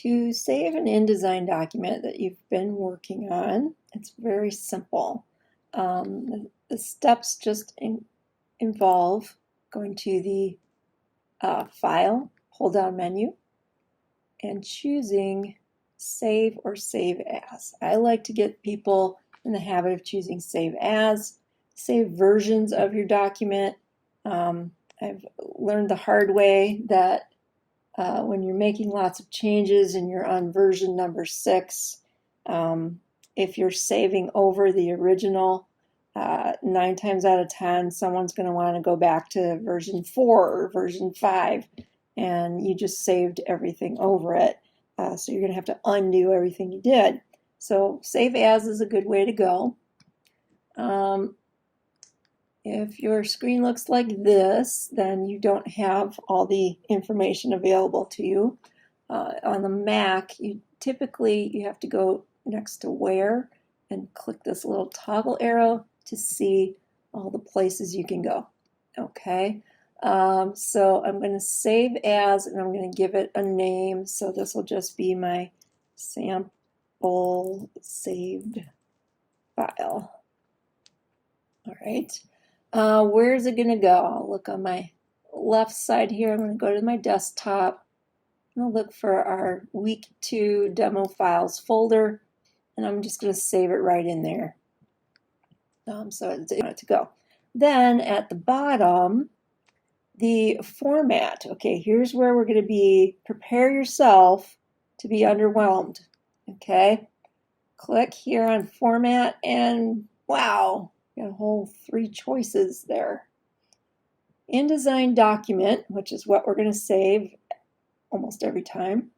To save an InDesign document that you've been working on, it's very simple. The steps just involve going to the File pull-down menu and choosing Save or Save As. I like to get people in the habit of choosing Save As. Save versions of your document. I've learned the hard way that when you're making lots of changes and you're on version number 6, if you're saving over the original, 9 times out of 10, someone's going to want to go back to version 4 or version 5, and you just saved everything over it. So you're going to have to undo everything you did. So Save As is a good way to go. If your screen looks like this, then you don't have all the information available to you. On the Mac, typically you have to go next to Where and click this little toggle arrow to see all the places you can go. Okay, so I'm going to Save As, and I'm going to give it a name. So this will just be my sample saved file. All right. Where is it going to go? I'll look on my left side here. I'm going to go to my desktop. I'm going to look for our week 2 demo files folder, and I'm just going to save it right in there. So it's to go. Then at the bottom, the format. Okay, here's where we're going to be. Prepare yourself to be underwhelmed. Okay, click here on Format, and wow. Got a whole 3 choices there. InDesign document, which is what we're going to save almost every time.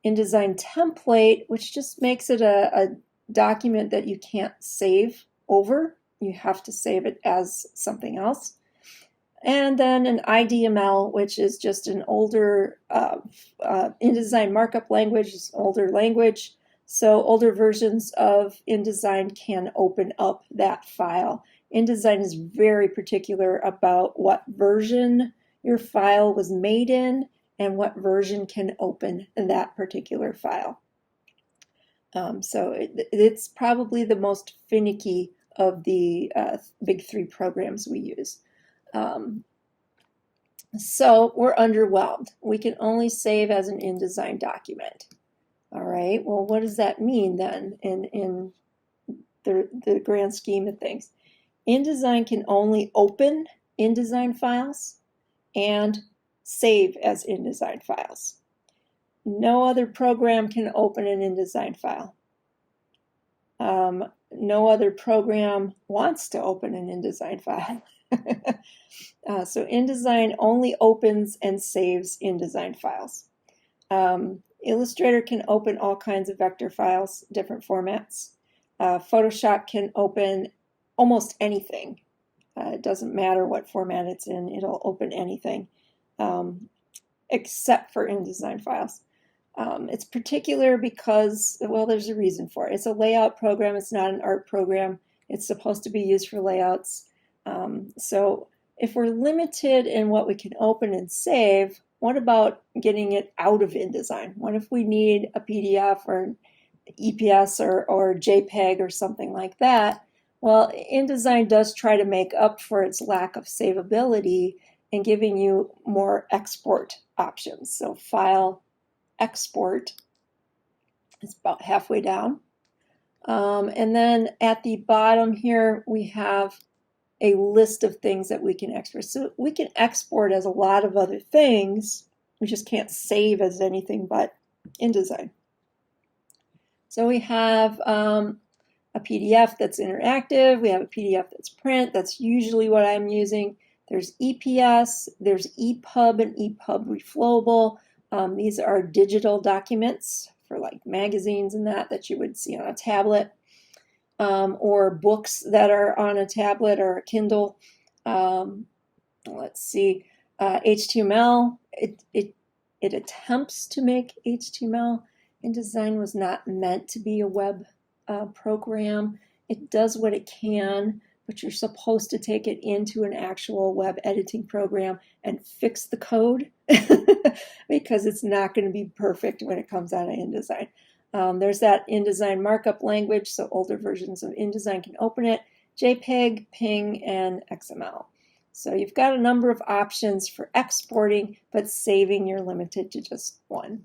InDesign template, which just makes it a document that you can't save over. You have to save it as something else. And then an IDML, which is just an older InDesign markup language, it's an older language. So older versions of InDesign can open up that file. InDesign is very particular about what version your file was made in and what version can open that particular file. So it's probably the most finicky of the big 3 programs we use. So we're underwhelmed. We can only save as an InDesign document. All right, well, what does that mean then in the grand scheme of things? InDesign can only open InDesign files and save as InDesign files. No other program can open an InDesign file. No other program wants to open an InDesign file. So InDesign only opens and saves InDesign files. Illustrator can open all kinds of vector files, different formats. Photoshop can open almost anything. It doesn't matter what format it's in, it'll open anything except for InDesign files. It's particular because, well, there's a reason for it. It's a layout program, it's not an art program. It's supposed to be used for layouts. So if we're limited in what we can open and save, what about getting it out of InDesign? What if we need a PDF or EPS or JPEG or something like that? Well, InDesign does try to make up for its lack of savability in giving you more export options. So File, Export is about halfway down. And then at the bottom here, we have a list of things that we can export. So we can export as a lot of other things. We just can't save as anything but InDesign. So we have a PDF that's interactive. We have a PDF that's print. That's usually what I'm using. There's EPS. There's EPUB and EPUB reflowable. These are digital documents for like magazines and that you would see on a tablet. Or books that are on a tablet or a Kindle. Let's see, HTML, it attempts to make HTML. InDesign was not meant to be a web program. It does what it can, but you're supposed to take it into an actual web editing program and fix the code because it's not going to be perfect when it comes out of InDesign. There's that InDesign markup language, so older versions of InDesign can open it, JPEG, PNG, and XML. So you've got a number of options for exporting, but saving you're limited to just one.